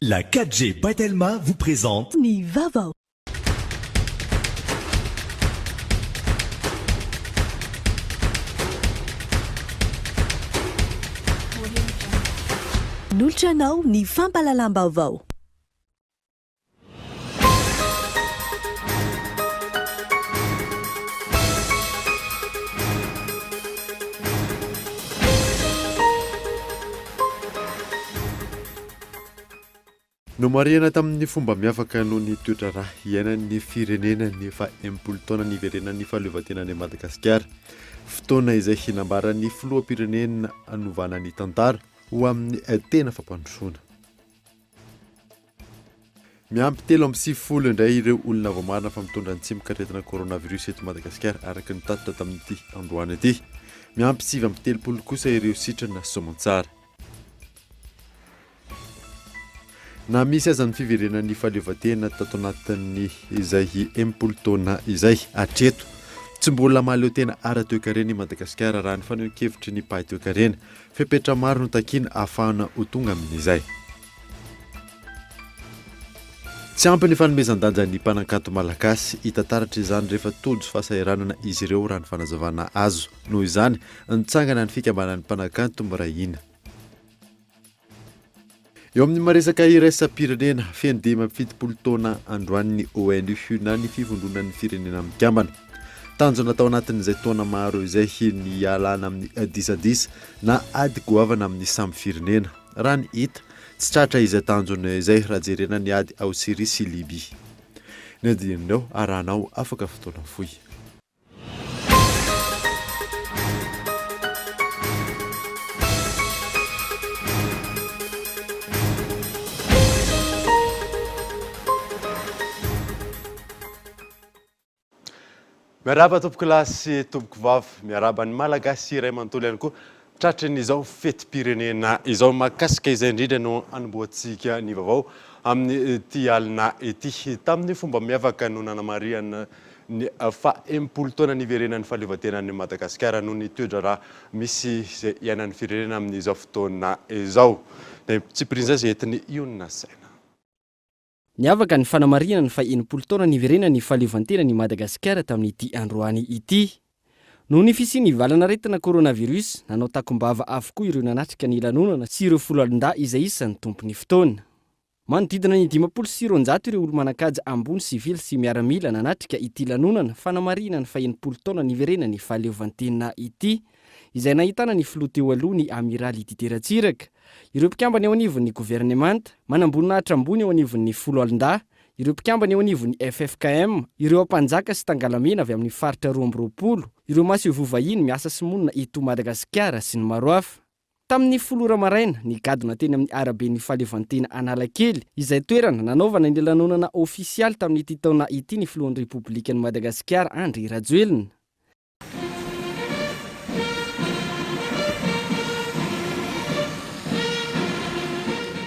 La 4G Batelma vous présente Ni Vavao. Noltranao ny fampalalam-baovao. No marihana tamin'ny fomba miafaka noho ny toetra raha iainan'ny firenena ny efa 10 taona niverenan'ny fahaleovan-tenan'i Madagasikara. Fotoana izay hinambaran'ny filoham-pirenena anovana ny tantara ho amin'ny tena fampandrosoana. Miampy 7 indray ireo olona vao marina fa mitondra ny tsimok'aretina coronavirus eto Madagasikara araka ny tatitra tamin'ity androany ity. Miampy 7 kosa ireo sitrana soamantsara. Na misy aza ny fiverenan'ny fahaleovan-tena tato anatin'ny izay 10 taona izay hatreto tsy mbola mahaleo tena ara-toekarena i Madagasikara raha ny fanehoan-kevitry ny mpahay-toekarena fepetra maro no takiana ahafahana ho tonga amin'izay. Tsy ampy ny fanomezan-danja ny mpanankanto malagasy hitantaratra izany rehefa tojo fahasahiranana izy ireo raha ny fanazavana azo noho izany nitsangana ny fikambanan'ny mpanankanto mirahina. Eo amin'ny maresaka iraisam-pirenena feno 70 taona androan'ny ONU na ny fivondronan'ny firenena mikambana. Tanjo natao anatin'izay taona maro izay ny ialana amin'ny disadisa na ady goavana amin'ny samy firenena. Raha ny hita tsy tratra izay tanjona izay raha jerena ny ady ao Syria sy Libia. Ny adinao arahanao afaka fotoana fohy. Miaraba tompoko lahy sy tompoko vavy, miaraba ny malagasy iray manontolo ihany koa tratran'izao fetim-pirenena izao mahakasika izay indrindra no anomboantsika ny vaovao amin'ny ity alina ity. Tamin'ny fomba miavaka no nanamariana ny fa 10 taona niverenan'ny fahaleovan-tenan'i Madagasikara noho ny toetra raha misy izay iainan'ny firenena amin'izao fotoana izao. Tsipirin'izay izay entiny Iona Saina. Niavaka ny fanamarina ny fa 10 taona niverenan'ny fahaleovan-tenan'i Madagasikara tamin'ity androany ity. Noho ny fisian'ny valanaretina coronavirus, nanao takom-bava avokoa ireo nanatrika ny lanonana sy ireo foloalindahy izay isan'ny tompon'ny fotoana. Manodidina ny 700 ireo olo-manankaja ambony sivily sy miaramila nanatrika ity lanonana fanamarina ny fa 10 taona niverenan'ny fahaleovan-tena ity, izay nahitana ny filoha teo aloha ny amiraly Dite Ratsiraka, ireo mpikambana eo anivon'ny gouvernemanta, manamboninahitra ambony eo anivon'ny foloalindahy, ireo mpikambana eo anivon'ny FFKM, ireo mpanjaka sy tangalamena avy amin'ny faritra 12, ireo maseho vovahiny miasa sy monina eto Madagasikara sy ny maro hafa. Tamin'ny folora maraina, nigadona teny amin'ny araben'ny fahaleovan-tena Analakely, izay toerana nanaovana ny lanonana ofisialy tamin'ity taona ity ny filohan'ny Repoblikan'i Madagasikara Andry Rajoelina.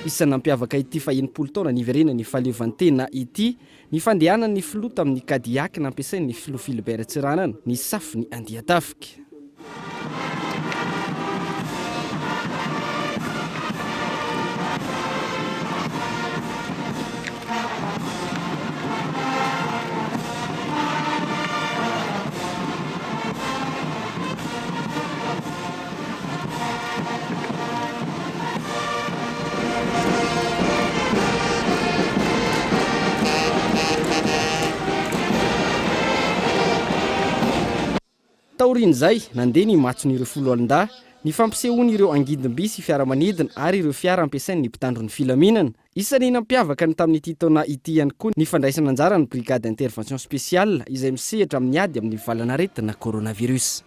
Isan'ny nampiavaka ity fa 10 taona niverenan'ny fahaleovan-tena ity, ny fandehanan'ny filoha tamin'ny Kadiak nampiasain'ny filoha Philibert Tsiranana, ny safiny andiatafika. Taorin'izay, nandeha ny matson'ireo foloalindahy, ny fampisehoany ireo angidimby sy fiaramanidina ary ireo fiara ampiasain'ny mpitandron'ny filaminana. Isan'ny nampiavaka ny tamin'ity taona ity ihany koa ny fandraisana anjara ny brigade intervention spéciale izay misehatra amin'ny ady amin'ny valanaretina coronavirus.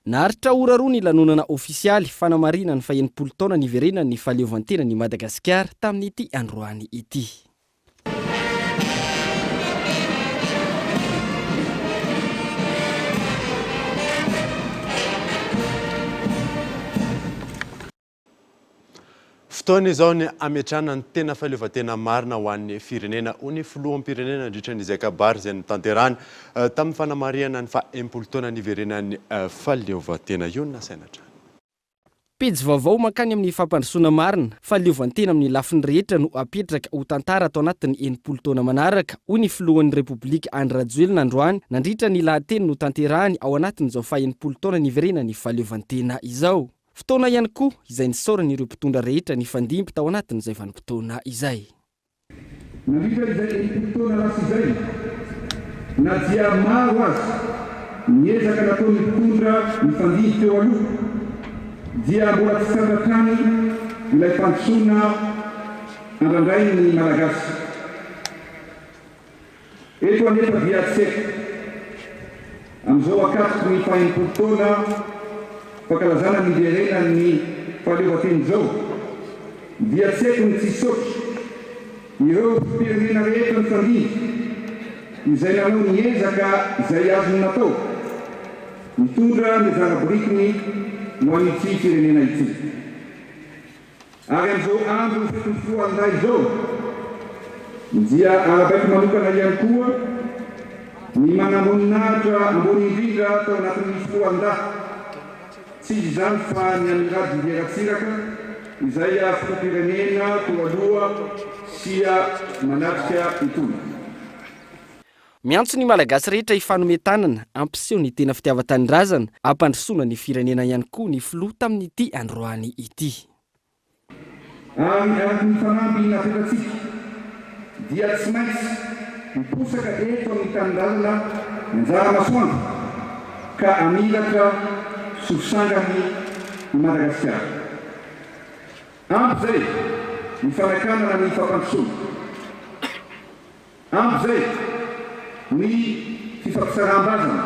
Naharitra ora roa ny lanonana ofisialy fanamarina ny fa 10 taona niverenan'ny fahaleovan-tenan'i Madagasikara tamin'ity androany ity. fotoana izao ny ametrahana ny tena fahaleovantena marina ho an'ny firenena ho ny filoham-pirenena nandritran'izay kabary izay notanterahany tamin'ny fanamariana ny fa-enimpolo taona niverenan'ny fahaleovantena io nasainatra. Pejy vaovao mankany amin'ny fampandrosoana marina fahaleovantena amin'ny lafiny rehetra no apetraka ho tantara atao anatin'ny enimpolo taona manaraka hoy ny filohan'ny Repoblika Andry Rajoelina androany nandritra ny lahateny no tanterahany ao anatin'izao fa-enimpolo taona niverenan'ny fahaleovantena izao. Fotoana ihany koa izay nisaoran'ireo mpitondra rehetra nifandimby tao anatin'izay vanim-potoana izay. Nandritra izay enimpolo taona lasa izay na dia maro azy niezaka nataon'ny mpitondra nifandimby teo aloha dia mbola tsy sangatrany ilay fandrosoana andrandray ny Malagasy. Eto anefa dia tseko amin'izao akatoko ny fa-enimpolo taona fankalazana niverena ny fahaleovantena izao dia tseko ny tsy sotro ireo firenena rehetra nifandimby izay nanao niezaka izay azony natao mitondra ny zana-borikiny ho an'ity firenena ity. Ary amin'izao andro fitofoan-day izao dia arabaiko manokana ihany koa ny manamboninahitra ambony indrindra tao anatin'ny fitohan-day tsy izany fa ny amirady Nderatsiraka izay filoham-pirenena teo aloha sia manatrika itony. Miantso ny malagasy rehetra ifanometanana ampiseho ny tena fitiavan-tanindrazana ampandrosoana ny firenena ihany koa ny filoha tamin'ity androany ity. Araky ny fanamby napetratsika dia tsy maintsy miposaka eto amin'ny tanindrazana anjara masoandro ka amilatra sosangany Madagasikara. Ampy zay ny fanakanana ny fampandrosoana. Ampy zay ny fifampitsaraham-bazana.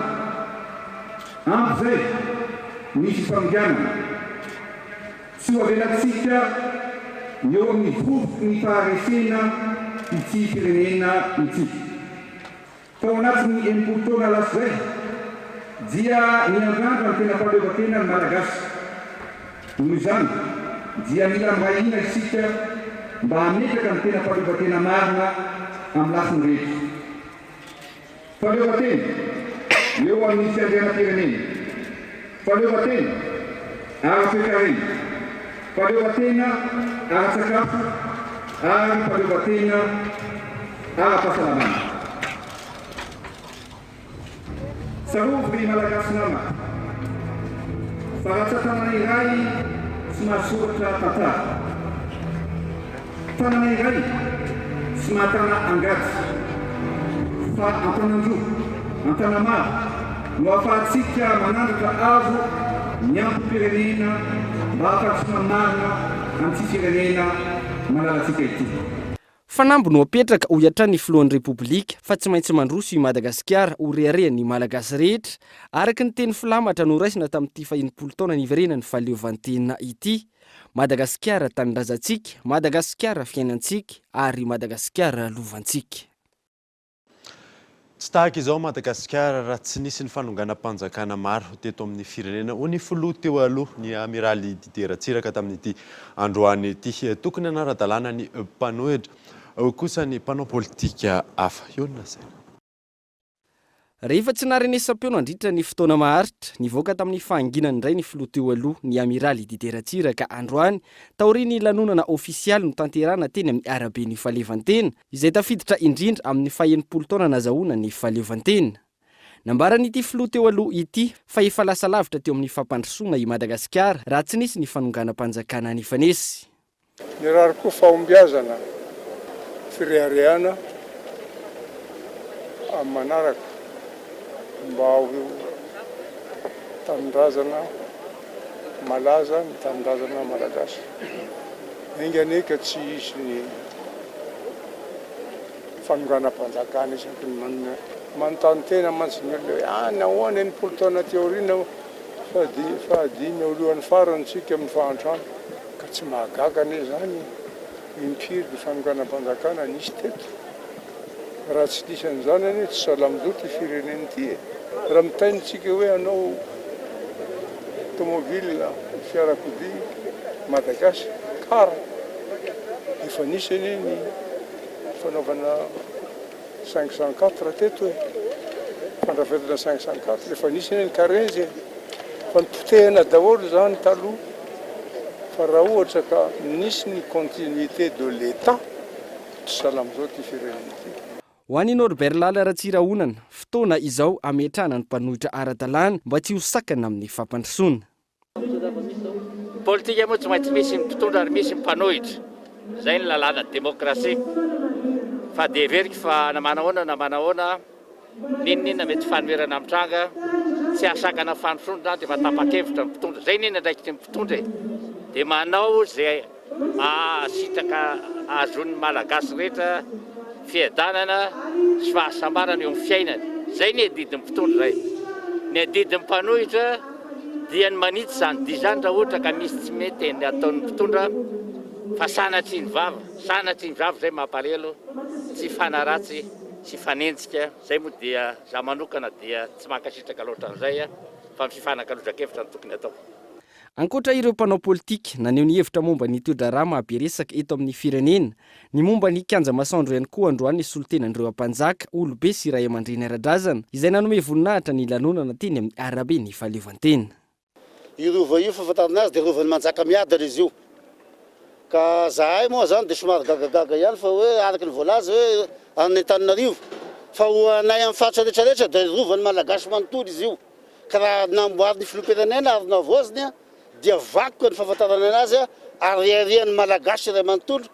Ampy zay ny fifaminganana. Tsy ho avelatsika eo amin'ny vovoky ny faharesena ity firenena ity. Tao anatin'ny enimpolo taona lasa zay dia niandrandra ny tena fahaleovantena ny Malagasy. Noho izany dia mila mahina isika mba hametraka ny tena fahaleovantena marina amin'ny lafiny rehetra. Fahaleovantena eo amin'ny fiandrianam-pirenena. Fahaleovantena ara-toekarena. Fahaleovantena ara-tsakafo ary fahaleovantena ara-pahasalamana. Sarovy ny Malagasy namako fa raha tsy tanana iray tsy mahasoratra tantara. Tanana iray tsy mahatana angady fa antanandroa, antanamaro no ahafahantsika manandratra avo ny ampim-pirenena mba hampandrosoana marina amin'ity firenena manalatsika ity. Fanambo no apetraka ho hiatrany filohan'ny Repoblika fa tsy maintsy mandroso i Madagasikara ho reharehan'ny malagasy rehetra araka ny teny filamatra noraisina tamin'ity fa-enimpolo taona niverenan'ny fahaleovantena ity. Madagasikara tanindrazantsika, Madagasikara fiainantsika ary Madagasikara lovantsika. Tsy tahaka izao Madagasikara raha tsy nisy ny fanonganam-panjakana maro teto amin'ny firenena ho ny filoha teo aloha ny amiraly Didier Ratsiraka tamin'ity androany ity. Tokony anara-dalàna ny mpanohitra kosa ny mpanao politika hafa. Io no nasaina. Rehefa tsy naharenesam-peo nandritra ny fotoana maharitra nivoaka tamin'ny fahanginany indray ny filoha teo aloha ny amiraly Didier Ratsiraka androany taorian'ny lanonana ofisialy no tanterahana teny amin'ny arabe ny fahaleovantena izay tafiditra indrindra amin'ny fa-enimpolo taona nazahoana ny fahaleovantena. Nambaran'ity filoha teo aloha ity fa efa lasa lavitra teo amin'ny fampandrosoana i Madagasikara raha tsy nisy ny fanonganam-panjakana nifanesy. Ny rary koa fahombiazana firehariana amin'ny manaraka mba ho tanindrazana malaza ny tanindrazana malagasy. Enganeka tsy isy ny fanonganam-panjakana isaky ny manontany tena mantsy ny olona hoe nahoana enimpolo taona teoriana fahadimy alohan'ny farany tsika amin'ny fahantrano ka tsy mahagaga ane zany impiry ny fanonganam-panjakana nisy teto. Raha tsy nisy an'izany anie tsy salamizota firenena ity. Raha mitainitsika hoe anao tomobile fiarakodia Madagasikara efa nisy eny ny fanaovana 504 teto hoe fandrafetana 504 efa nisy eny ny karenzy fa nipotehana daholo zany taloha fa raha ohatra ka nisy ny continuité de l'état salama zao ty firenena ty. Ho an'i Norbert Lala Ratsirahonana, fotoana izao ametrahana ny mpanohitra ara-dalàna mba tsy ho sakana amin'ny fampandrosoana. Politika moa tsy maintsy misy mpitondra ary misy mpanohitra. Zay ny lalàna demokrasia. Fa de veriky fa namanahoana ninona mety fanomerana mitranga tsy asakana fandrosoana dia fatapa-kevitra mpitondra. Zay ninona ndraiky tsy mpitondra dia manao zay sitaka azon'ny malagasy rehetra fiadanana sy fahasambarana eo amin'ny fiainany. Zay ny adidin'ny mpitondra zay. Ny adidin'ny mpanohitra dia ny manitsy zany dia zany raha ohatra ka misy tsy mety ny ataon'ny mpitondra fa sanatry ny vava zay mampalelo tsy fanaratsy sy fanenjika. Zay moa dia za manokana dia tsy mankasitraka loatra an'izay fa mififanakaloja-kevitra ny tokony atao. Ankoatra ireo mpanao politika naneho ny hevitra momba ny toe-draharaha mahaberesaka eto amin'ny firenena, ny momba ny kianja masoandro ihany koa androany ny solotenan'ireo ampanjaka, olobe sy Ray aman-dreny ara-drazana izay nanome voninahitra ny lanonana teny amin'ny arabe ny fahaleovantena. Irova io fahafantarana azy dia rovan'ny manjaka miadana izy io. Ka zahay moa zany dia somary gagagaga ihany fa hoe araky ny voalaza hoe any Antananarivo. Fa ho anay amin'ny faritra rehetrarehetra dia rovan'ny malagasy manontolo izy io. Ka raha namboariny filoham-pirenena ary navoaziny dia vakoka ny fahafantarana anazy ary arian'ny malagasy ray manontolo,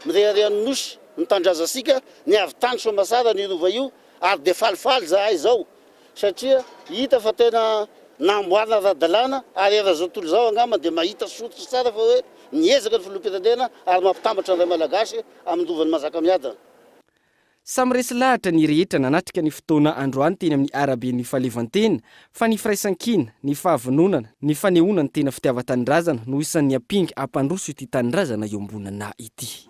mireharian'ny nosy mitandrazasika ny avy tany soamasara ny rova io ary dia falifaly zahay zao satria hita fa tena namboarina ara-dalàna ary zao tontolo zao angamba dia mahita sotro tsara fa hoe niezaka ny filoham-pirenena ary mampitambatra ny ray malagasy amin'ny rovan'ny manjaka miadana. Samy resy lahatra ny rehetra nanatrika ny fotoana androany teny amin'ny arabe ny fahaleovantena fa ny firaisan-kina, ny fahavononana, ny fanehoana ny tena fitiava-tanindrazana no isan'ny ampinga ampandroso ity tanindrazana eo ambonina ity.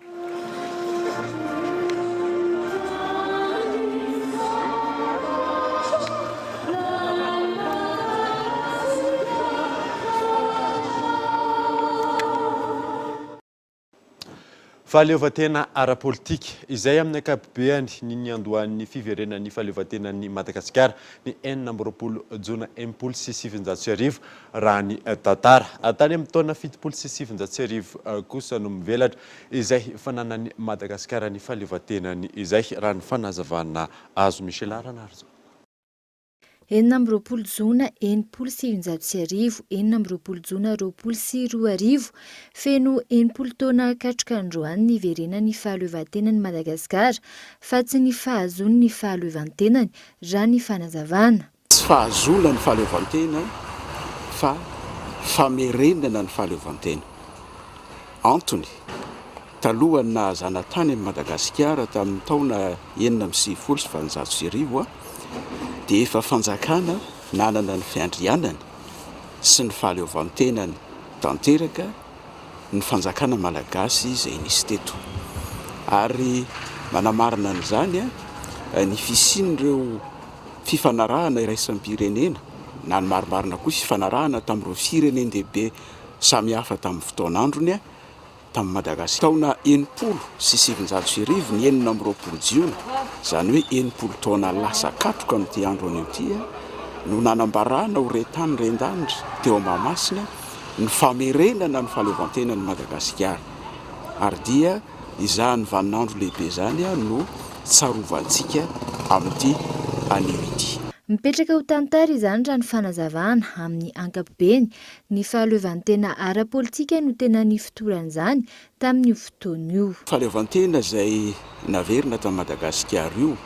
Fahaleovantena ara-politika izay amin'ny ankapobeny ny andohan'ny fiverenan'ny fahaleovantenan'ny Madagasikara ny 4 Jona 1970 raha ny tantara. Tany amin'ny taona 1970 kosa no mivelatra izay fananan'ny Madagasikara ny fahaleovantenany izay raha ny fanazavana azo Michel Aranarzo. 4 Jona 1970, 4 Jona 2020, feno 4 taona katroka androany ny verenan'ny fahaleovantenan'ny Madagasikara fa tsy ny fahazony ny fahaleovantenany raha ny fanazavana. Tsy fahazona ny fahaleovantena fa famerenana ny fahaleovantena. Antony talohany nahazana tany amin'ny Madagasikara tamin'ny taona 1970 dia efa fanjakana nanana ny fiandrianany sy ny fahaleovantenany tanteraka ny fanjakana malagasy izay nisy teto. Ary manamarina an'izany ny fisian'ireo fifanarahana iraisampirenena na ny marimarina koa fifanarahana tamin'ireo firenendehibe samy hafa tamin'ny fotoan'androny tamin'ny Madagasikara. Taona 770 ny 4 Jiona, zany hoe 4 taona lasa katroka amin'ity andro anio ity no nanambarana ho retany rendanitra teo Mahamasina ny famerenana ny fahaleovantenan'ny Madagasikara. Ary dia izany vaninandro lehibe zany no tsarovantsika amin'ity anio ity. Mipetraka ho tantara izany raha ny fanazavana amin'ny ankapobeny ny fahaleovantena ara-politika no tena ny fotoran'izany tamin'io fotoan'io. Fahaleovantena izay naverina tamin'ny Madagasikara io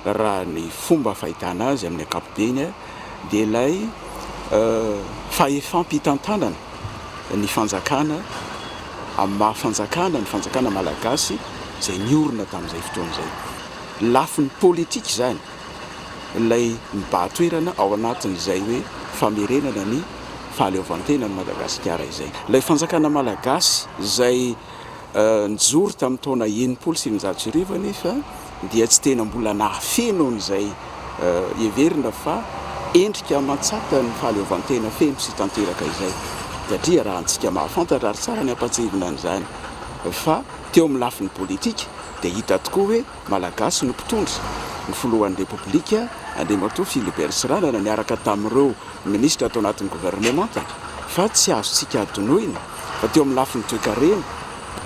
raha ny fomba fahitana azy amin'ny ankapobeny dia ilay fahefam-pitantanana ny fanjakana amin'ny mahafanjakana ny fanjakana malagasy izay niorina tamin'izay fotoan'izay. Lafin'ny politika izany ilay mibahatoerana ao anatin'izay hoe famerenana ny fahaleovantena ny Madagasikara izay. Ilay fanjakana malagasy izay nijoro tamin'ny taona 770 nefa dia tsy tena mbola nahafeno n'izay heverina fa endrika mantsaka ny fahaleovantena feno sy tanteraka izay. Satria raha antsika mahafantatra ary tsara ny ampatsirina an'izany fa teo amin'ny lafin'ny politika dia hita tokoa hoe malagasy no mpitondra ny filohan'ny repoblika Andriamatoa Philibert Sirana niaraka tamin'ireo ministra atao anatin'ny gouvernemanta fa tsy azontsika adonoina fa teo amin'ny lafin'ny toekarena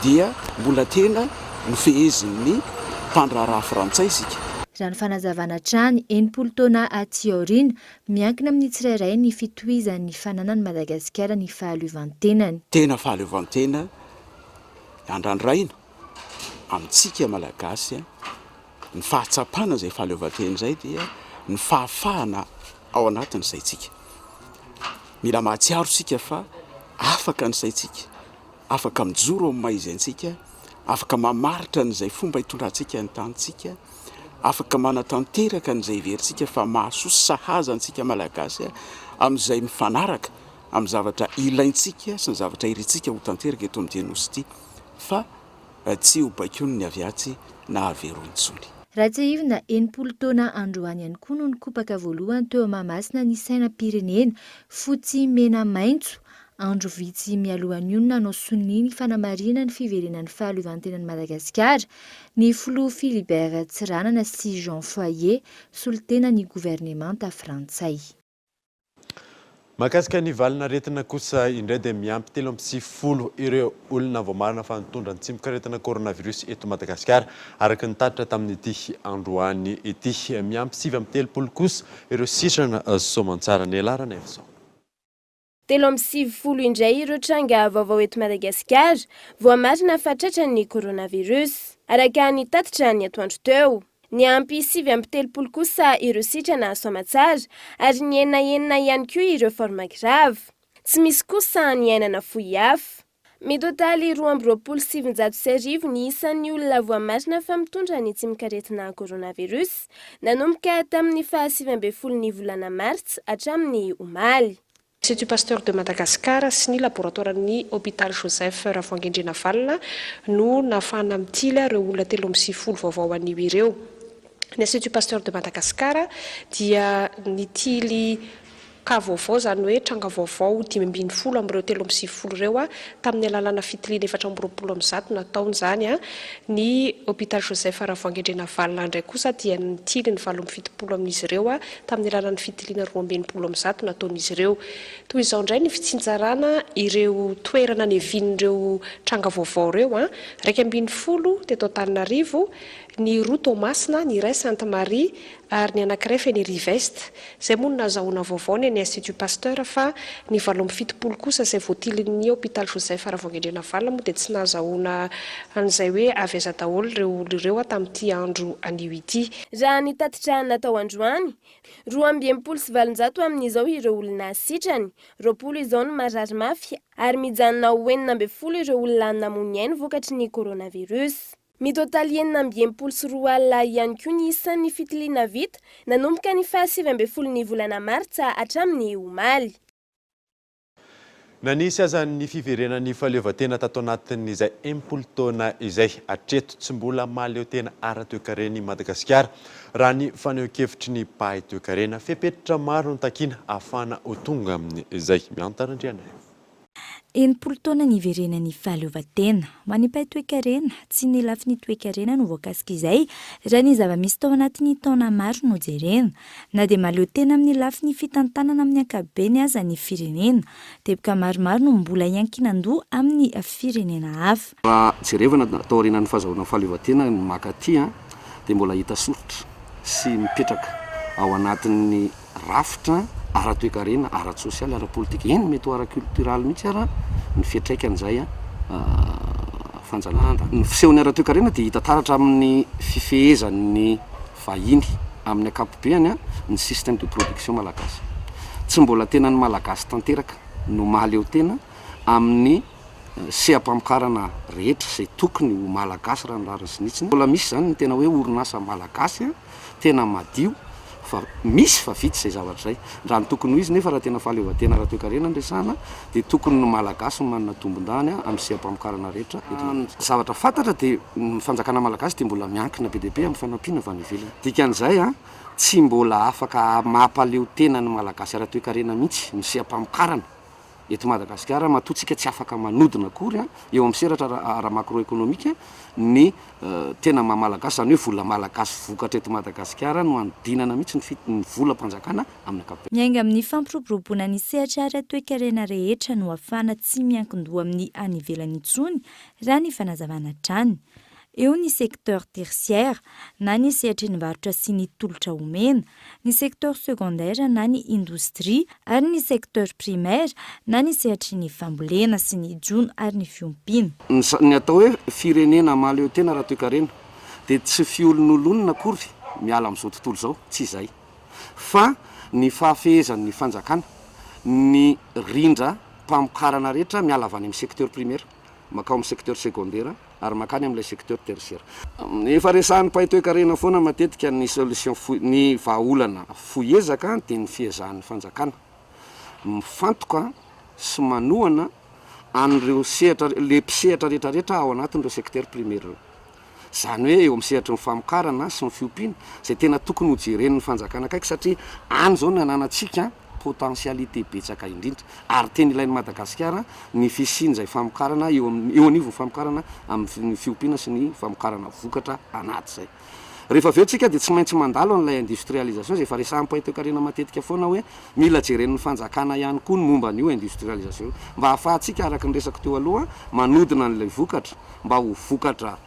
dia mbola tena nofehezin'ny mpandraharaha frantsay isika. Raha ny fanazavana trany enimpolo taona aty aoriana miankina amin'ny tsirairay ny fitohizan'ny fananan'i Madagasikara ny fahaleovantenany. Tena fahaleovantena andrandraina amintsika malagasy ny fahatsapana izay fahaleovantena izay dia ny fahafahana ao anatiny izay tsika. Mila mahatsiaro sika fa afaka ny saitsika, afaka mijoro amin'ny maizentsika, afaka mamaritra n'izay fomba hitondrantsika ny tanitsika, afaka manatanteraka n'izay verintsika fa mahasoa sahazantsika malagasy amin'izay mifanaraka amin'ny zavatra ilaintsika sy ny zavatra irintsika ho tanteraka eto amin'ny teny nosy ity fa tsy ho baikony ny aviatsy na averontsony. Ratsahivina enimpolo taona androany ihany koa no nikopaka voalohany teo Mahamasina ny sainam-pirenena fotsy mena maitso. Andro vitsy mialohan'ny io nanao soniny fanamarina ny fiverenan'ny fahaleovantenan'i Madagasikara ny filoha Philibert Tsiranana sy Jean Foyer solitena ny gouvernemanta frantsay. Mahakasika ny valinaretina kosa indray dia miampy 30 ireo olona vao marina fa nitondra ny tsimok'aretina coronavirus eto Madagasikara araka ny taritra tamin'ity androany ity. Miampy 730 kosa ireo sitrana soamantsara ny alarana evzao. 30 indray ireo tranga vaovao eto Madagasikara voamarina fa tratran'ny coronavirus araka ny tatitra ny atoandro teo. Ny ampy 730 kosa ireo sitrana soamantsara ary ny enina ihany koa ireo forma grave. Tsy misy kosa ny ainana fohy hafa. Mitotaly 227 ny isan'ny olona voamarina fa mitondra ny tsimok'aretina coronavirus nanomboka tamin'ny faha 9 volana Martsa hatramin'ny omaly. Institut Pasteur de Madagascar sy ny laboratoran'ny hôpital Joseph Ravoagendrinavalona no nafana mitily ireo olona 30 vaovao anio ireo. Ny Institut Pasteur de Madagascar dia nitily ka vaovao zany hoe tranga vaovao 510 amin'ireo 30 ireo tamin'ny alalana fitiliana 420 nataony zany ny hôpital Joseph Ravoagendrinavalona indray kosa dia nitily ny 770 amin'izy ireo tamin'ny alalana fitiliana 220 nataon'izy ireo. Toy izao indray ny fitsinjarana ireo toerana nevin'ireo tranga vaovao ireo 210 teto Antananarivo, ny roa Toamasina, ny iray Sainte Marie ary ny anankiray Fenerive-Est. Zay moa nazahoana vaovao ny Institut Pasteur fa ny 770 kosa izay voatilin'ny hôpital Joseph Ravoagendrinavalona moa dia tsy nazahoana an'izay hoe aveza daholo ireo olona ireo tamin'ity andro anio ity. Raha ny tatitra natao androany 227 amin'izao ireo olona sitrany, 20 izao no marary mafy ary mijanona ho 40 ireo olona namony ainy vokatry ny coronavirus. Mitotaly 924 alina ihany koa ny isan'ny fitiliana vita nanomboka ny faha 9 volana Martsa hatramin'ny omaly. Nanisy aza ny fiverenan'ny fahaleovantena tato anatin'izay 10 taona izay hatreto tsy mbola mahaleo tena ara-toekarena Madagasikara raha ny faneho-kevitry ny mpahay toekarena fepetritra maro no takiana ahafana ho tonga amin'izay miantarandriana. 10 taona ny iverenan'ny fahaleovantena ho an'ny mpahay toekarena tsy ny lafin'ny toekarena no voakasika izay raha ny zava-misy tao anatin'ny taona maro no jerena na dia mahaleo tena amin'ny lafin'ny fitantanana amin'ny ankapobeny aza ny firenena teboka maromaro no mbola iankinandoha amin'ny firenena hafa. Raha jerevana tao aorianan'ny fahazahoana fahaleovantena ny makaty dia mbola hita soritra sy mipetraka ao anatin'ny rafitra ara-toekarena, ara-tsosialy, ara-politika, eny mety ho ara-kulturaly mihitsy ara ny fiantraikan'izay fanjanahana. Ny fisehony ara-toekarena dia hita taratra amin'ny fifehezan'ny vahiny amin'ny ankapobeny ny système de production malagasy. Tsy mbola tena ny malagasy tanteraka no mahaleo tena amin'ny sehampamokarana rehetra izay tokony ho malagasy raha ny rariny sinitsiny. Mbola misy zany ny tena hoe orinasa malagasy tena madio fa misy fa vitsy izay zavatra izay. Raha ny tokony ho izy nefa raha tena fahaleovantena ara-toekarena ndresana dia tokony ny malagasy no manana tombon-dany amin'ny sehampamokarana rehetra. Zavatra fantatra dia ny fanjakana malagasy dia mbola miankina be dia be amin'ny fanampiana avy any ivelany. Dikan'izay tsy mbola afaka mampaleo tena ny malagasy ara-toekarena mihitsy ny sehampamokarana eto Madagasikara matoatsika tsy afaka manodina akory eo amin'ny seratra ara-macroéconomique ny tena mamalagasy zany hoe vola malagasy vokatra eto Madagasikara no andinana mihitsy ny volam-panjakana amin'ny ankapobeny. Miainga amin'ny fampiroboroboana ny sehatra ara-toe-karena rehetra no afana tsy miankin-doha amin'ny any ivelany intsony raha ny fanazavana trany. Eo ny secteur tertiaire na ny sehatra ny varotra sy ny tolotra omena, ny secteur secondaire na ny indostrie ary ny secteur primaire na ny sehatra ny fambolena sy ny jono ary ny fiompiana. Ny atao hoe firenena maleo tena raha toe-karena dia tsy fiolonolonona akory miala amin'izao tontolo izao, tsy izay. Fa ny fahafehezan'ny fanjakana, ny rindra mpamokarana rehetra miala avy any amin'ny secteur primaire, makao amin'ny secteur secondaire ary makany amin'ilay secteur tertiaire. Efa resahan'ny mpahay toe-karena foana matetika ny solution ny vahaolana foezaka dia ny fihezahan'ny fanjakana. Mifantoka sy manohana an'ireo sehatra le mpisehatra rehetrarehetra ao anatin'ireo secteur primaire. Zany hoe eo amin'ny sehatra ny famokarana sy ny fiompiana izay tena tokony ho jeren'ny fanjakana akaiky satria any izao no ananantsika potentialité betsaka indrindra ary tena ilain'ny Madagasikara ny fisiany izay famokarana eo anivon'ny famokarana amin'ny fiompiana sy ny famokarana vokatra anaty izay. Rehefa avy eo tsika dia tsy maintsy mandalo an'ilay industrialisation izay efa resahan'ny mpahay toe-karena matetika foana hoe mila jeren'ny fanjakana ihany koa ny momba an'io industrialisation mba ahafahantsika araka ny resako teo aloha manodina an'ilay vokatra mba ho vokatra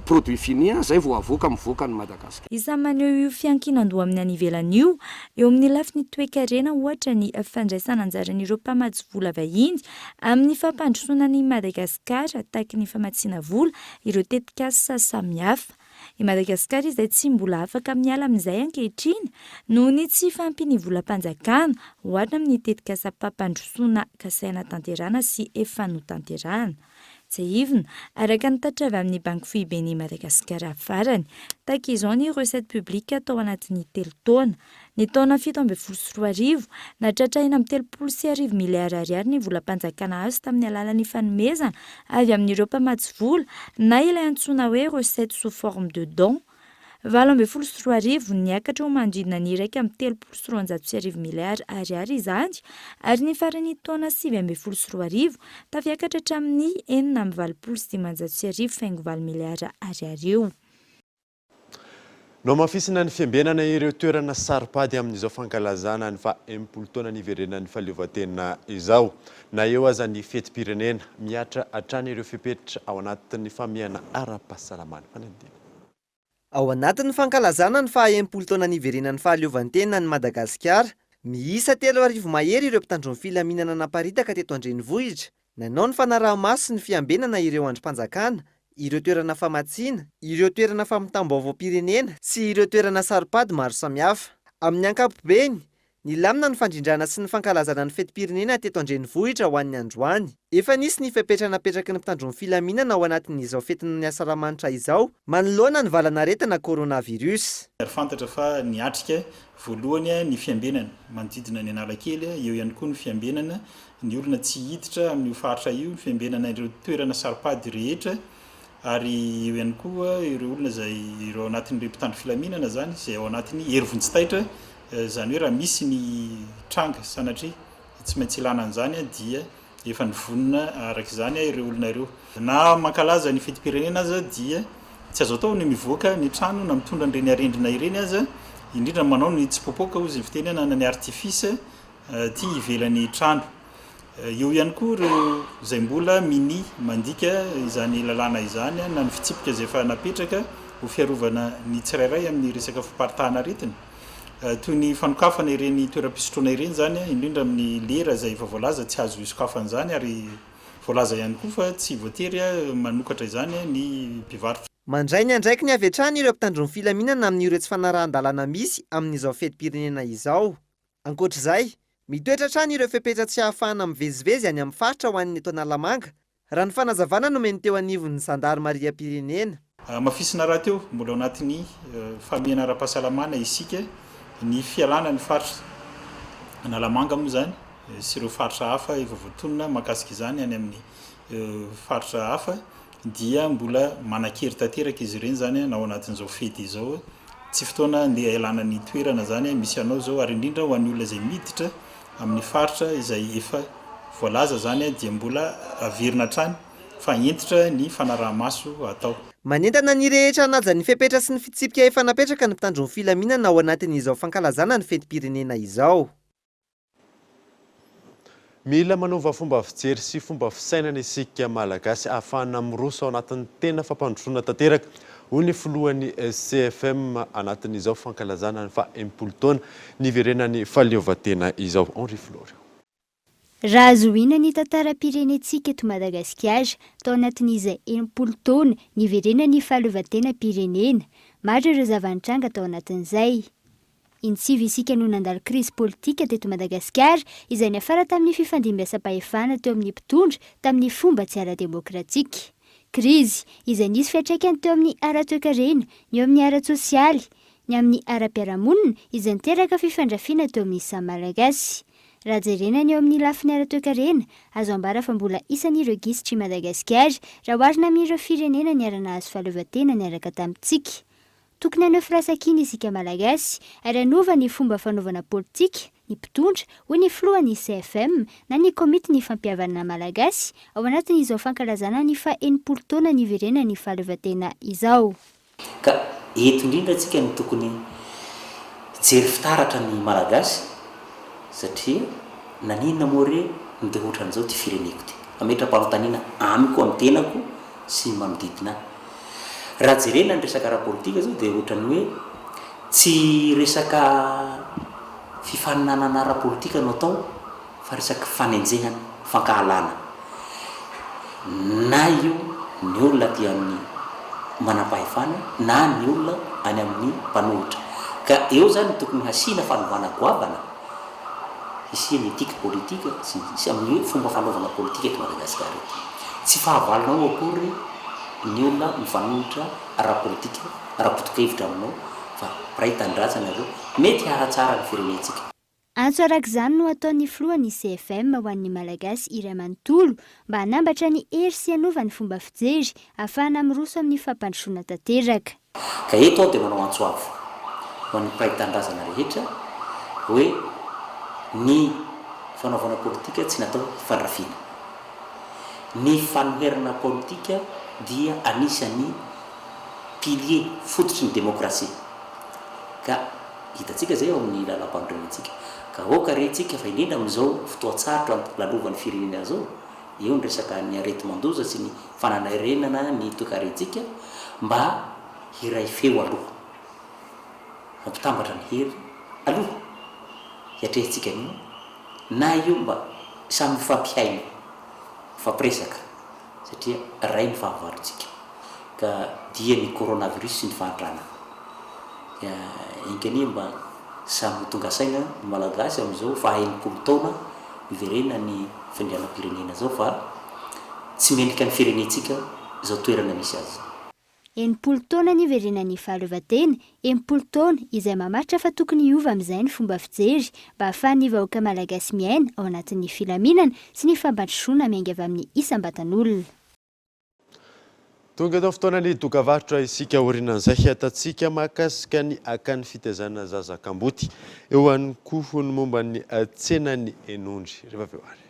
produit fini zay vao avoaka mivoaka ny Madagasikara. Isan'ny maneho io fiankinan-doha amin'ny any ivelany io, eo amin'ny lafiny toe-karena ohatra ny fandraisana anjaran'ireo mpamatsy vola vahiny amin'ny fampandrosoana ny Madagasikara tahaka ny famatsiana vola ireo tetikasa samihafa. I Madagasikara izay tsy mbola afaka miala amin'izay ankehitriny noho ny tsy fampiny volam-panjakana ohatra amin'ny tetikasa mpampandrosoana kasaina tanterana sy efa notanterahana. Tsahivina araka ny tatra avy amin'ny banky foiben'ny Madagasikara farany tahaka izao ny recette publique tao anatin'ny 3 taona. Ny taona 2017 natratrahina amin'ny 30 miliara ariary ny volam-panjakana azo tamin'ny alalan'ny fanomezana avy amin'ireo mpamatsy vola na ilay antsoina hoe recette sous forme de don. 2017 niakatra ho mandrina ny 1,3 miliara ariary izany ary ny farany taona 2017 tafiakatra hatramin'ny 4,9 miliara ariary eo. No mafisina ny fiambenana ireo toerana saripady amin'izao fankalazana ny fa-80 taona niverenan'ny fahaleovantena izao. Na eo aza ny fetim-pirenena miatra hatrany ireo fepetra ao anatin'ny famiana ara-pahasalamana. Ao anatin'ny fankalazana ny fa-80 taona niverenan'ny fahaleovantena ny Madagasikara, miisa 3,000 mahery ireo mpitandron'ny filaminana naparitaka teto Andrenivohitra. Nanao ny fanaraha-maso ny fiambenana ireo androm-panjakana, ireo toerana famatsiana, ireo toerana fampitambao-pirenena sy ireo toerana saripady maro samihafa. Amin'ny ankapobeny, nilamina ny fandrindrana sy ny fankalazana ny fetim-pirenena teto Andrenivohitra ho an'ny androany. Efa nisy ny fepetranapetraky ny mpitandron'ny filaminana ao anatin'izao fetin'ny asaramanitra izao, manoloana ny valanaretina coronavirus. Fantatra fa niatrika voalohany ny fiambenana manodidina ny Analakely, eo ihany koa ny fiambenana ny olona tsy hiditra amin'ny faritra io, fiambenana ireo toerana saripady rehetra ary eo ihany koa ireo olona izay ireo anatin'ireo mpitandro filaminana zany izay ao anatin'ny herivontsitaitra. Zany hoe raha misy ny tranga sanatria tsy maintsy ilana an'izany dia efa nivonina araka izany ireo olona ireo. Na mankalaza ny fetim-pirenena aza dia tsy azo atao ny mivoaka ny trano na mitondra an'ireny arendrina ireny aza, indrindra manao ny tsipopoaka ozy fitenena na ny artifisa ty ivelan'ny trano. Eo ihany koa ireo izay mbola mini mandika izany lalàna izany na ny fitsipika izay efa napetraka ho fiarovana ny tsirairay amin'ny resaka fiparitahana aretina. Toy ny fanokafana ireny toeram-pisotroana ireny zany, indrindra amin'ny lera izay efa voalaza tsy azo isokafana izany ary voalaza ihany koa fa tsy voatery manokatra izany ny mpivarotra. Mandray ny andraiky ny avy hatrany ireo mpitandron'ny filaminana amin'ireo tsy fanarahan-dalàna misy amin'izao fetim-pirenena izao. Ankoatr'izay, mitoetra hatrany ireo fepetra tsy ahafahana mivezivezy any amin'ny faritra ho an'ny eto Analamanga, raha ny fanazavana nomeny teo anivon'ny Zandarimariam-pirenena. Mafisina raha teo mbola ao anatin'ny famiana ara-pahasalamana isika ny fialana ny faritra Analamanga moa zany sy ireo faritra hafa efa voatonona mahakasika izany any amin'ny faritra hafa dia mbola manan-kery tanteraka izy ireny zany na ao anatin'izao fety izao. Tsy fotoana andeha ialana ny toerana zany misy anao zao ary indrindra ho an'ny olona izay miditra amin'ny faritra izay efa voalaza zany dia mbola averina trany fa entitra ny fanarahamaso atao. Manentana ny rehetra naja ny fepetra sy ny fitsipika efa napetraka ny mpitandron'ny filaminana ao anatin'izao fankalazana ny fetim-pirenena izao. Mila manova fomba fijery sy fomba fisainana isika malagasy ahafahana miroso ao anatin'ny tena fampandrosoana tanteraka. Hoy ny filohan'ny CFM anatin'izao fankalazana ny fa-80 taona niverenan'ny fahaleovantena izao. Henri Flore. Raha zohina ny tantaram-pirenentsika eto Madagasikara tao anatin'izay 80 taona niverenan'ny fahaleovantena pirenena, maro ireo zava-nitranga tao anatin'izay. Insivy isika no nandalo crise politika teto Madagasikara izay niafara tamin'ny fifandimbiasam-pahefana teo amin'ny mpitondra tamin'ny fomba tsy ara-demokratika. Crise izay nisy fiantraikany teo amin'ny ara-toekarena, ny eo amin'ny ara-tsosialy, ny amin'ny ara-piarahamonina izay niteraka fifandrafiana teo amin'ny samy malagasy. Raha jerena ny eo amin'ny lafiny ara-toekarena, azo ambara fa mbola isan'ireo gisitry Madagasikara raha oharina amin'ireo firenena niara-nahazo fahaleovantena niaraka tamintsika. Tokony haneho firaisan-kina isika malagasy ary hanova ny fomba fanaovana politika, ny mpitondra hoy ny filohan'ny CFM na ny komity ny fampihavana malagasy ao anatin'izao fankalazana ny fa-80 taona niverenan'ny fahaleovantena izao. Ka eto indrindra antsika no tokony jery fitaratra ny malagasy satria naninona moa re ny dia ohatran'izao ty fireneko ty ametra-panontaniana amiko amin'ny tenako sy manodidina ahy. Raha jerena ny resaka ara-politika zao dia ohatrany hoe tsy resaka fifaninanana ara-politika no atao fa resaka fanenjehana, fankahalana. Na io ny olona ty amin'ny manam-pahefana na ny olona any amin'ny mpanohitra. Ka eo zany tokony hasiana fanovana goavana isia ny etika politika sy amin'ny fomba fanaovana politika eto Madagasikara. Tsy fahavalonao akory ny olona mifanohitra ara-politika, ara-potoka hevitra aminao fa ray tanindrazana ireo mety hahatsara ny firenentsika. Antso arak'izany no ataon'ny filohan'ny CFM ho an'ny malagasy iray manontolo mba hanambatra ny hery sy hanova ny fomba fijery ahafahana miroso amin'ny fampandrosoana tanteraka. Ka eto aho dia manao antso avo ho an'ny ray tanindrazana rehetra hoe ny fanaovana politika tsy natao hifandrafiana. Ny fanoherana politika dia anisan'ny pilier fototry ny demokrasia. Ka hitatsika zay ao amin'ny lalam-pandrosoantsika. Ka oka rentsika fa indrindra amin'izao fotoan-tsarotra lalovan'ny firenena zao, eo ny resaka ny areti-mandoza sy ny fananarenana ny toekarentsika mba hiray feo aloha. Mampitambatra ny hery aloha hiatrehintsika anio na io mba samy fampiaina fampiresaka satria ray ny fahavalontsika ka dia ny coronavirus sy ny fahantrana. Inkania mba samy tonga saina ny malagasy amin'izao fa-80 taona iverena ny fandrianam-pirenena zao fa tsy mendrika ny firenentsika zao toerana misy azy. 80 taona niverenan'ny fahaleovantena, 80 taona izay mamaritra fa tokony hiova amin'izay ny fomba fijery mba ahafahan'ny vahoaka malagasy miaina ao anatin'ny filaminana sy ny fampandrosoana miainga avy amin'ny isam-batan'olona. Tonga tao fotoanany dokavarotra isika orinan'izay atatsika mahakasika ny akan'ny fitaizana zazakamboty eo ihany koa ny momba ny tsenany Enondry rehefa avy eo ary.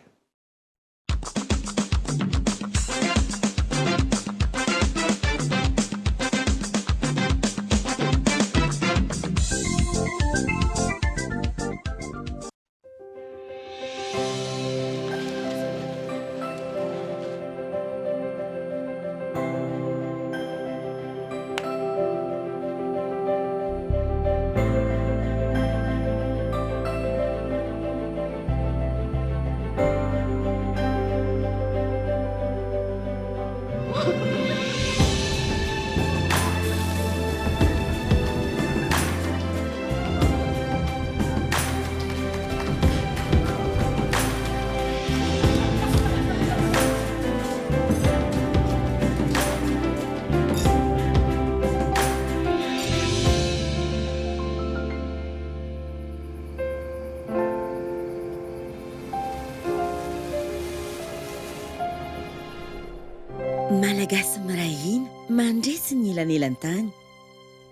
Malagasy mirahina mandresy ny ilanelan-tany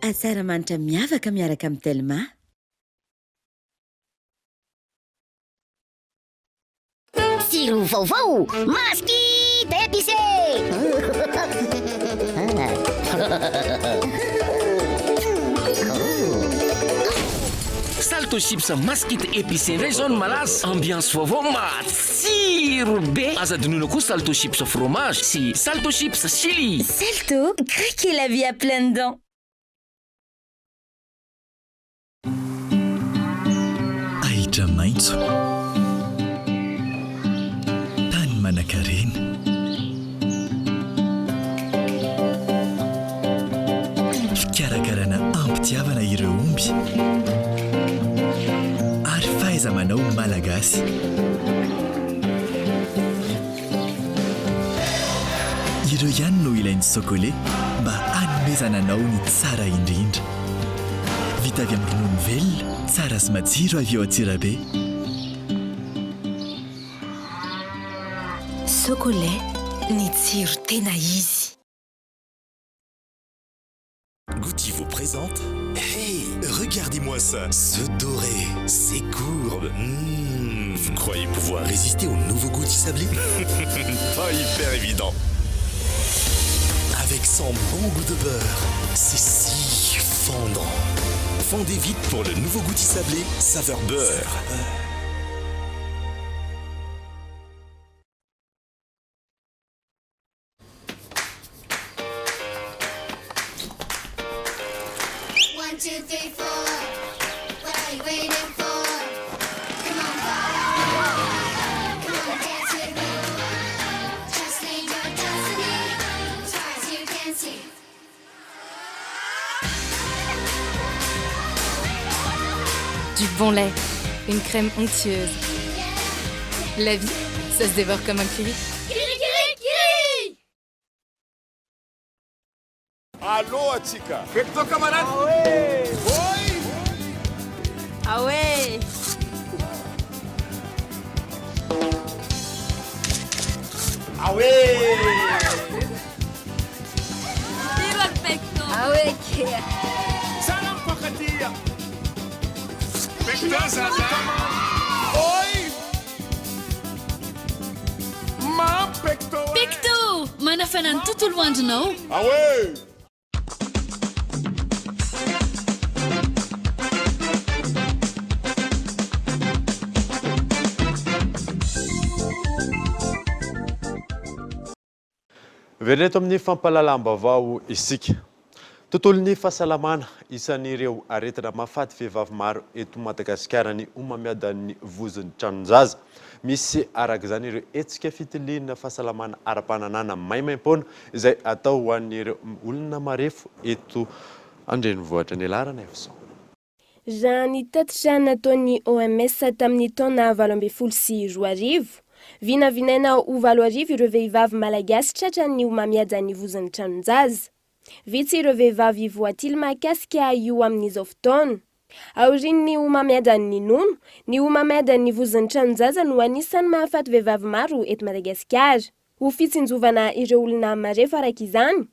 atsara-manitra miavaka miaraka amin'ny Telma. tsiro vaovao maskita épicé. Salto chips maskita épicé indray zao no malaza ambiance vaovao matsiro be azadinoina koa salto chips fromage sy salto chips chili. Salto, craquez la vie à pleines dents. Ahitra maitso, tany manan-karena, fikarakarana ampitiavana ireo omby ary fahaiza-manao malagasy. Ireo ihany no ilainy sokole mba hanomezana anao ny tsara indrindra. Vita avy amin'ny ronono velona, tsara sy matsiro avy ao Antsirabe. Socolait, ny tsiro tena izy. Goûty vous présente. Hey, regardez-moi ça. Ce doré, ces courbes. Vous croyez pouvoir résister au nouveau goût sablé? Pas hyper évident. Avec son bon goût de beurre, c'est si fondant. Fondez vite pour le nouveau goût sablé, saveur beurre. Du bon lait, une crème onctueuse. La vie, ça se dévore comme un kiri. Kiri! Allô, Atika. Fais-toi camarade. Ah ouais. Oui. Ah ouais. Ah ouais. Ah ouais, Kia. Salam Fakatia. Pecto Zaza. Oi. Ma Pecto. Pecto! Manafanana tontolo andronao. Ah ouais. Vereto amin'ny fampalalam-baovao isika. Tontolon'ny fahasalamana isan'ireo aretina mahafaty vehivavy maro eto Madagasikara ny homamiadan'ny vozon'ny tranonjaza. Misy arak'izany ireo hetsika fitiliana fahasalamana ara-pananana maimaim-poana izay atao ho an'ireo olona marefo eto andrenivohitra ny Alarana Efson. Raha ny tatitra nataon'ny OMS tamin'ny taona 2012 vinavinaina ho 20 ireo vehivavy malagasy tratran'ny homamiadan'ny vozon'ny tranonjaza. Vitsy ireo vehivavy voatily mahakasika io amin'izao fotoana. Aorian'ny homamiadan'ny nono, ny homamiadan'ny vozon'ny tranonjaza no anisan'ny mahafaty vehivavy maro eto Madagasikara. Ho fitsinjovana ireo olona marefo arak'izany,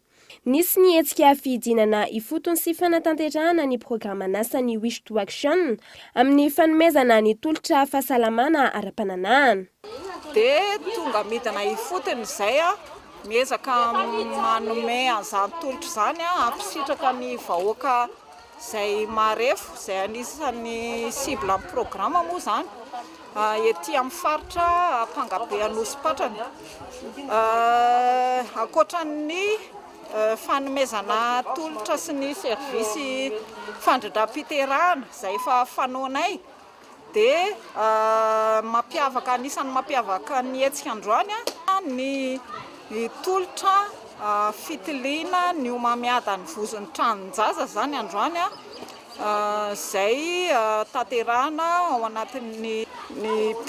nisy ny hetsika fidinana ifotony sy fanatanterahana ny programa nasan'ny Wish to Action amin'ny fanomezana ny tolotra fahasalamana ara-pananahana. Dia tonga midina ifotony izay miezaka manome an'izany tolotra izany hampisitraka ny vahoaka izay marefo izay anisan'ny cible amin'ny programa moa izany ety amin'ny faritra Pangabe Anosipatrana. Ankoatran'ny fanomezana tolotra sy ny servisy fandradram-piterahana izay efa fanaonay dia anisan'ny mampiavaka ny hetsika androany ny tolotra fitiliana ny homamiadan'ny vozon'ny tranonjaza zany androany izay tanterahana ao anatin'ny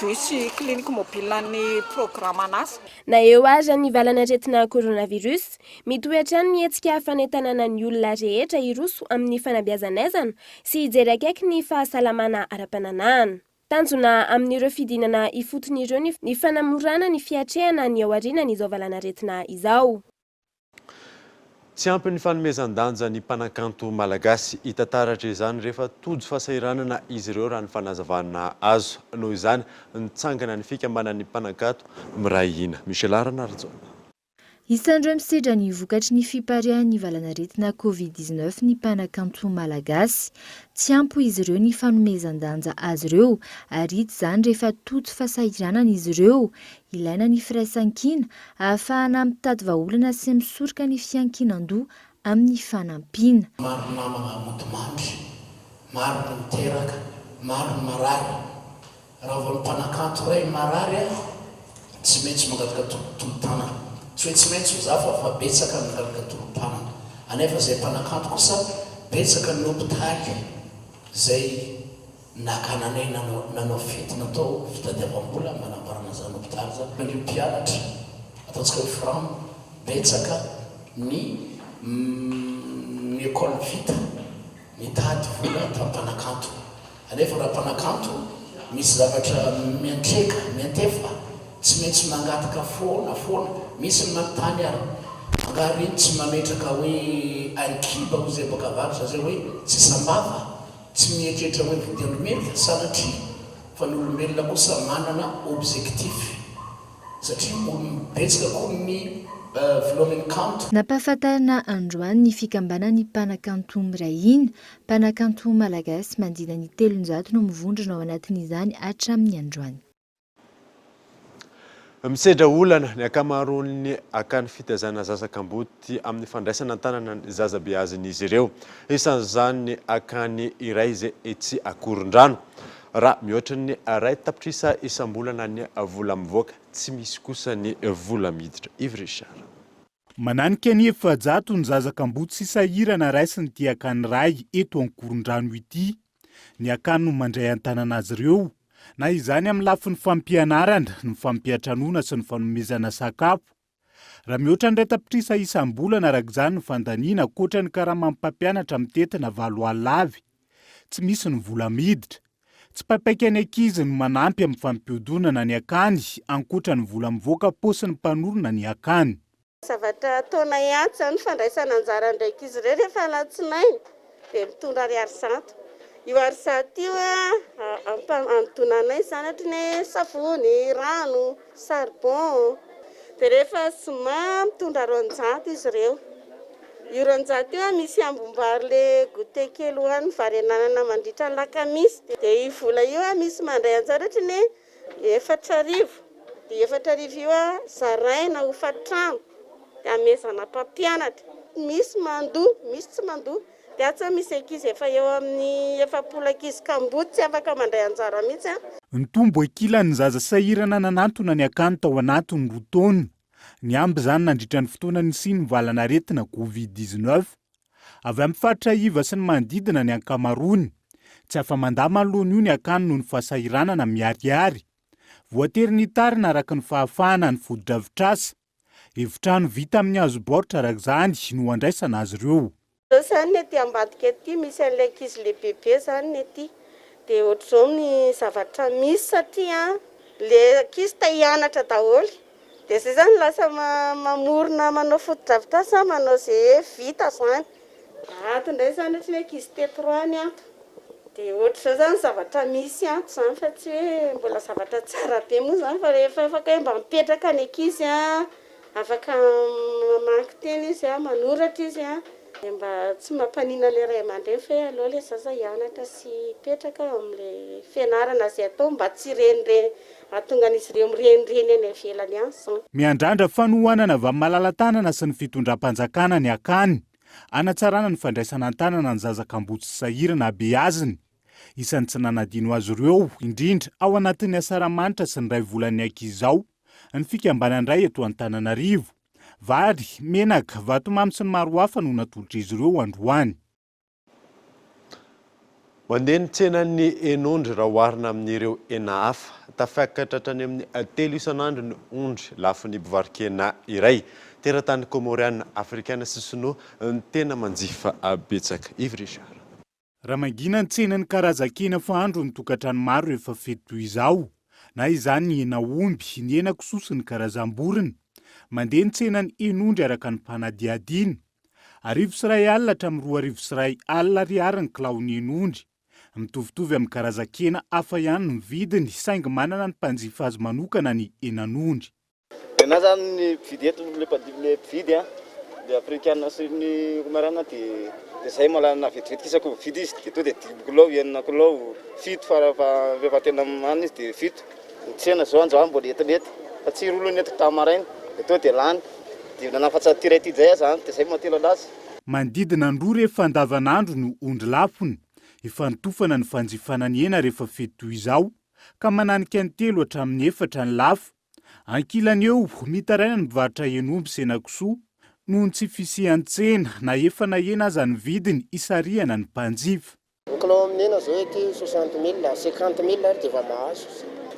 bus clinique mobile ny programa anasa. Na eo aza ny valanaretina coronavirus, mitoetra ny hetsika fanentanana ny olona rehetra iroso amin'ny fanabeazanaizana sy hijery akaiky ny fahasalamana ara-pananahana. Tanjona amin'ireo fidinana ifoton'ireo ny fanamorana ny fiatrehana ny ao aorianan'izao valanaretina izao. Tsy ampy ny fanomezan-danja ny mpanakanto malagasy hitantaratra izany rehefa tojo fahasahiranana izy ireo raha ny fanazavana azo. Noho izany nitsangana ny fikambanan'ny mpanakanto Miray Hina. Michel Arnardzo. Isan'ireo misedra ny vokatry ny fiparihan'ny valanaretina Covid-19 ny mpanakanto malagasy. Tsy ampy izy ireo ny fanomezan-danja azy ireo ary izany rehefa toto fahasahiranana izy ireo. Ilaina ny firaisan-kina ahafahana mitady vahaolana sy misoroka ny fiankinan-doha amin'ny fanampiana. Maro namana modimandry, maro ny miteraka, maro ny marary. Raha vao ny mpanakanto iray marary tsy maintsy mangataka tolotolotana. Tsy hoe tsy maintsy zafa fa betsaka ny mangataka tolotolotana. Anefa izay mpanakanto kosa betsaka ny hôpitaly izay nakananay nanao fety natao fitadiavam-bola manambarana zany hôpitaly zany. Ny mpianatra ataontsika hoe framo betsaka ny école vita mitady vola tamin'ny mpanakanto. Anefa raha mpanakanto misy zavatra miantefa tsy maintsy mangataka foana misy ny manontany ary angary tsy mametraka hoe ankiba ho zay boka avaritra zay hoe tsy sambava tsy mietrehitra hoe vidiandomelika sanatria fa ny olombelona kosa manana objectif satria betsaka koa ny volohany kanto. Nampahafantarina androany ny fikambanan'ny mpanakanto Miray Hina, mpanakanto malagasy mandina ny 300 no mivondrona ao anatin'izany hatramin'ny androany. Misedra olana ny akamaroan'ny akany fitazana zazakamboty amin'ny fandraisana an-tanana ny zazabeazin'izy ireo. Isan'izany ny akany iray izay etsy Akorondrano. Raha mihoatra ny ray tapitrisa isam-bolana ny vola mivoaka, tsy misy kosa ny vola miditra. Yves Richard. Mananika ny 700 ny zazakamboty sy sahirana raisiny ty akany ray eto Akorondrano ity. Ny akany no mandray an-tanana azy ireo. Na izany amin'ny lafin'ny fampianarana, ny fampiatranona sy ny fanomezana sakafo. Raha mihoatra ny ray tapitrisa isam-bolana araka izany ny fandaniana ankoatra ny karama mpampianatra mitetina 7 alina avy. Tsy misy ny vola miditra. Tsy papaika ny ankizy no manampy amin'ny fampiodonana ny akany ankoatra ny vola mivoaka paosy ny mpanorona ny akany. Zavatra taona ihany zany fandraisana anjara ndraiky izy ireo rehefa alatsinainy dia mitondra ariary zato. Io arizato io antonanay sanatry ny savony, rano, charbon. Dia rehefa zoma mitondra 200 izy ireo. Io 200 io misy ambombary le goûter kely hoany vary ananana mandritra ny lakamisy. Dia io vola io misy mandray anjara ohatra ny 4,000. Dia 4,000 io zaraina ho fatrano. Dia amezana mpampianatra. Misy mandoa, misy tsy mandoa. Dia atsa misy ankizy efa eo amin'ny 700 ankizy kamboty tsy afaka mandray anjara mihitsy. Ny tombo ankilan'ny zaza sahirana nanantona ny akany tao anatiny 2 taona. Ny amby zany nandritra ny fotoana nisy ny valanaretina Covid-19. Avy amin'ny faritra iva sy ny manodidina ny ankamarony. Tsy afa mandama alohan io ny akany noho ny fahasahiranana miariary. Voatery ny tarina araka ny fahafahana ny fodo-drafitrasa. Efitrano vita amin'ny hazo baoritra araka izany no andraisana azy ireo. Zany ny ety ambadika ety misy an'ilay ankizy lehibe zany ny ety. Dia ohatr'izao ny zavatra misy satria le ankizy ta hianatra daholo. Dia izay zany lasa mamorona manao foto-drafitrasa manao izay vita zany. Ato indray zany ohatra ny ankizy tetroany ato. Dia ohatr'izao zany zavatra misy ato zany fa tsy hoe mbola zavatra tsara be moa zany fa rehefa afaka mba mipetraka ny ankizy afaka mamaky teny izy manoratra izy mba tsy mampanina le ray aman-dreny fa aloha le zaza hianatra sy petraka amin'ilay fianarana izay atao mba tsy renireny ahatonga an'izy ireo mirenireny any ivelany any zany. Miandrandra fanohanana avy amin'ny malala-tanana sy ny fitondram-panjakana ny akany. Anatsarana ny fandraisana an-tanana ny zazakamboty sy sahirana beaziny. Isan'ny tsy nanadino azy ireo indrindra ao anatin'ny asaramanitra sy ny ray volan'ny ankizy. Ny fikambanandray eto Antananarivo. Vary, menaka, vatomamy sy ny maro hafa no natolotra izy ireo androany. Mandeha ny tsenan'ny enondry raha oharina amin'ireo hena hafa. Tafakatra hatrany amin'ny 3 isan'andro ny ondry lafin'ny mpivarokena iray. Teratany Komoriana Afrikana Sisino ny tena manjifa betsaka. Yves Richard. Raha mangina ny tsenan'ny karazan-kena fahandro ny tokantrano maro rehefa fety toy izao. Na izany ny hena omby, ny hena kisoa sy ny karazam-borona. Mandeha ny tsenan'ny enondry araka ny mpanadiadiana. R$1 hatramin'ny R$2 ariary ny kilaon'inondry. Mitovitovy amin'ny karazan-kena hafa ihany ny vidiny saingy manana ny mpanjifa azy manokana ny henan'ondry. Na zany ny mpividy eto le mpividy le africaine sy ny marana dia zay malana vetivety isako vidy izy dia to dia 10 kilao 9 kilao fito fa rehefa tena mamy izy dia fito. Ny tsena zao anjao mbola etimety fa tsy rolo ny eto tamaraina dia to dia lany dia nanafatsy tiray ty zay zany dia zay matelo anazy. Manodidina androa rehefa andavanandro no ondry lafony. Efa nitofana ny fanjifana ny hena rehefa fety toy izao ka mananika ny 3 hatramin'ny 4 ny lafo. Ankilany eo mitaraina ny mpivarotra henomby Senakosoa noho ny tsy fisian-tsena na efa nahena aza ny vidiny isariana ny mpanjifa. Ny kilao amin'ny hena zao ety 60 000, 50 000 ary dia efa mahazo.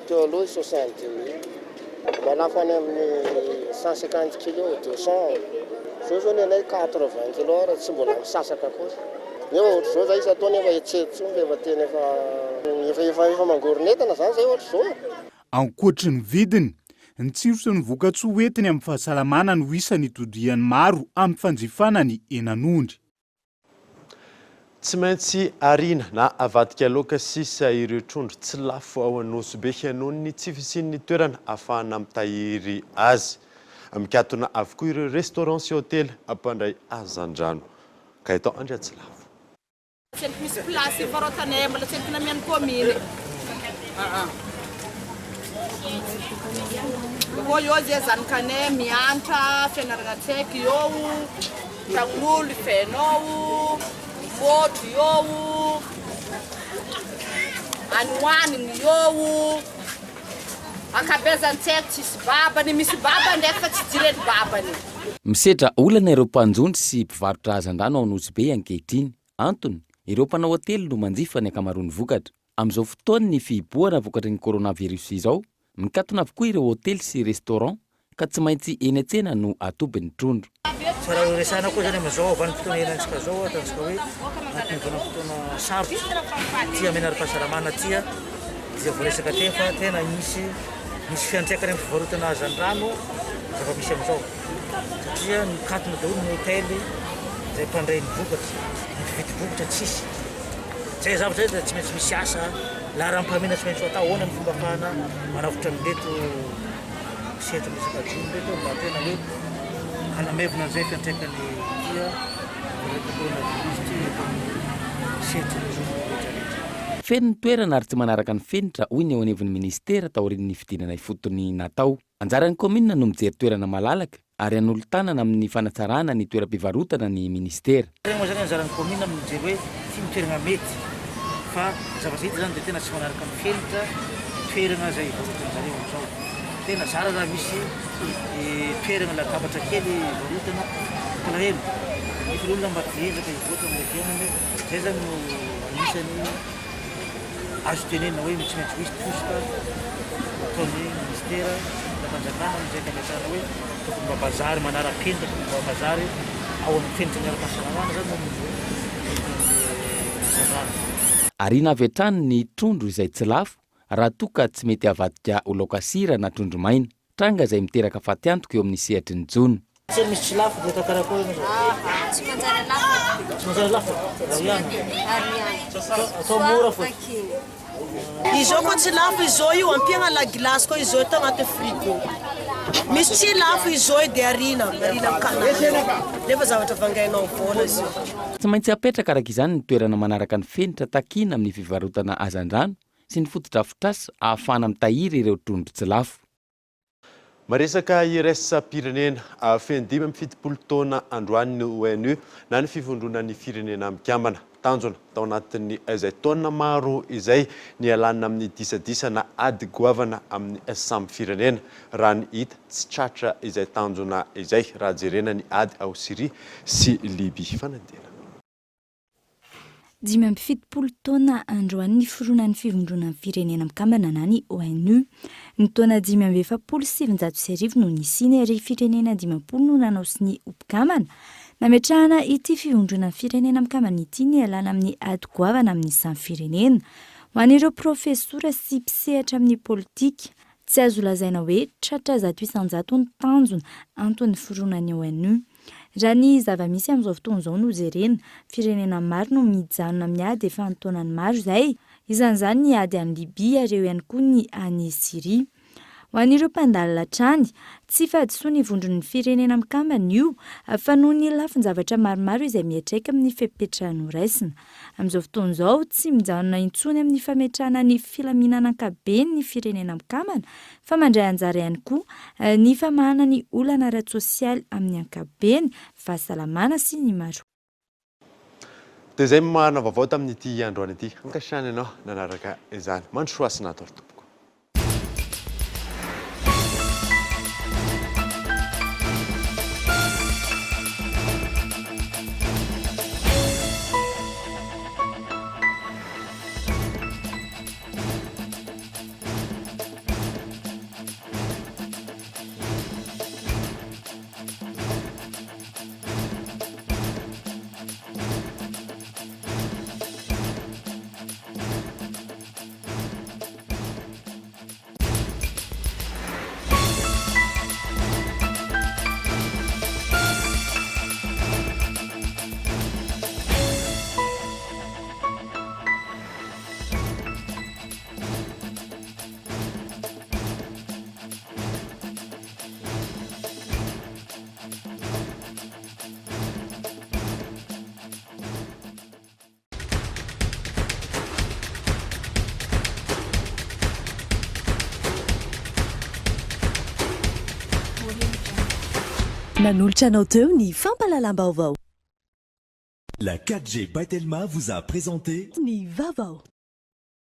Teo aloha 70 000. Malafa any amin'ny 150 kg 200. Zao zao ny anay 80 kg ary tsy mbola misasaka kosa. Nefa ohatry zao zay isataony efa etsetso efa tena efa mangoronetana zany zay ohatry zao. Ankoatry ny vidiny, ny tsiro sy ny vokatsoa hoentiny amin'ny fahasalamana no isan'ny itodihany maro amin'ny fanjifana ny henan'ondry. Tsy maintsy arina na avadika laoka sisa ireo trondro tsy lafo ao Anosibe noho ny tsy fisian'ny toerana ahafahana mitahiry azy. Mikatona avokoa ireo restaurant sy hôtely ampandray azy an-drano. Ka eto andray tsy lafo. Misy plasy varotanay mbola tsy na miany kominy. Ho eo zay zanakanay miantra fianarana tsaiky eo, tragnon'olo fenao, fotro eo, anohaniny eo, akabezan-tsaiky tsisy babany, misy babany ndraiky fa tsy jireny babany. Misedra olana ireo mpanjondry sy mpivarotra hazan-drano ao Anosibe ankehitriny. Antony, ireo mpanao hôtely no manjifa ny ankamaroany vokatra. Amin'izao fotoana ny fihiboana vokatry ny coronavirus izao, mikatona avokoa ireo hôtely sy restaurant ka tsy maintsy eny an-tsena no atobiny trondro. Tsara resana koa zany amin'izao vanim-potoana henantsika zao ataontsika hoe anatin'ny vanim-potoana sarotra tia menari-pahasalamana tia dia voaresaka tena fa tena misy fiantraikany amin'ny fivarotana hazan-drano zava misy amin'izao satria mikatona daholo ny hôtely zay mpandray ny vokatra ny fividy vokatra tsisy zay zavatra zay dia tsy maintsy misy asa laharam-pahamena tsy maintsy atao ahoana ny fomba ahafahana manavotra ny leto setra misaka jony leto mba tena hoe hanamevina an'izay fiantraikany tia coronavirus setra rehetrarehetra. Feno ny toerana ary tsy manaraka ny fenitra hoy ny eo anivon'ny ministera taorian'ny fidinana ifotony natao. Anjaran'ny komina no mijery toerana malalaka ary anolo-tanana amin'ny fanatsarana ny toeram-pivarotana ny ministera. Regny moa zany anjaran'ny komina mijery hoe ty toerana mety fa zavatra hita zany dia tena tsy manaraka ny fenitra toerana zay varotan'zareo amin'izao. Tena zara raha misy toerana latabatra kely varotana palahelo. Ny olona mba tiezaka hivoatra amin'ny fiainany zay zany no anisany azo tenena hoe tsy maintsy misy tosoka ataon'ny ministera nafanjakana amin'izay fampiasana hoe tokony mba bazary manara-penitra tokony mba bazary ao amin'ny fenitra ny ara-pahasalamana zany no arina avy hatrany ny trondro izay tsy lafo raha toka tsy mety avadika ho laoka sira na trondro maina. Tranga izay miteraka fatiantoka eo amin'ny sehatry ny jony. Tsy misy tsy lafo dia karakory tsy manjary lafo. Tsy manjary lafo. Atao mora fo. Izao koa tsy lafo izao io ampiana la glace koa izao tao anaty frigo. Misy tsy lafo izao dia arina kanana. Nefa zavatra vangainao vola izy. Tsy maintsy apetraka araka izany ny toerana manaraka ny fenitra takina amin'ny fivarotana hazan-drano sy ny fotodrafitrasa ahafahana mitahiry ireo trondro tsy lafo. Maresaka iraisam-pirenena feno 570 taona androany ONU na ny fivondronan'ny firenena mikambana. Tanjona tao anatin'ny izay taona maro izay nialana amin'ny disadisana ady goavana amin'ny samy firenena raha ny hita tsy tratra izay tanjona izay raha jerena ny ady ao Siria sy Libia fanadina. 570 taona androany niforonan'ny fivondronan'ny firenena mikambana na ny ONU. Ny taona 570 no nisiny ary firenena 50 no nanao sy ny mpikambana. Nametrahana ity fivondronan'ny firenena mikambana ity ny alana amin'ny ady goavana amin'ny samy firenena. Ho an'ireo profesora sy mpisehatra amin'ny politika, tsy azo lazaina hoe tratra zato isan-jato ny tanjona anton'ny foronan'ny ONU. raha ny zava-misy amin'izao fotoana izao no jerena firenena maro no mijanona miady efa antaonany maro izay izan'izany ny ady any Libia ary eo ihany koa ny any Siria. Ho an'ireo mpandalina trany tsy fahadisoa ny vondron'ny firenena mikambana io fa noho ny lafin-javatra maromaro izay miatraika amin'ny fipetrahana ho raisina. Amin'izao fotoana izao tsy mijanona intsony amin'ny fametrahana ny filaminana ankabeny ny firenena mikambana fa mandray anjara ihany koa ny famahana ny olana ara-tsosialy amin'ny ankabeny, fahasalamana sy ny maro. Dia izay mahana vaovao tamin'ity androany ity. Ankasitrahana ianao nanaraka izany. Mandrosoa sy natao tompoko. Nanolotra anao teo ny fampalalam-baovao. La 4G by Telma vous a présenté Ni Vavao.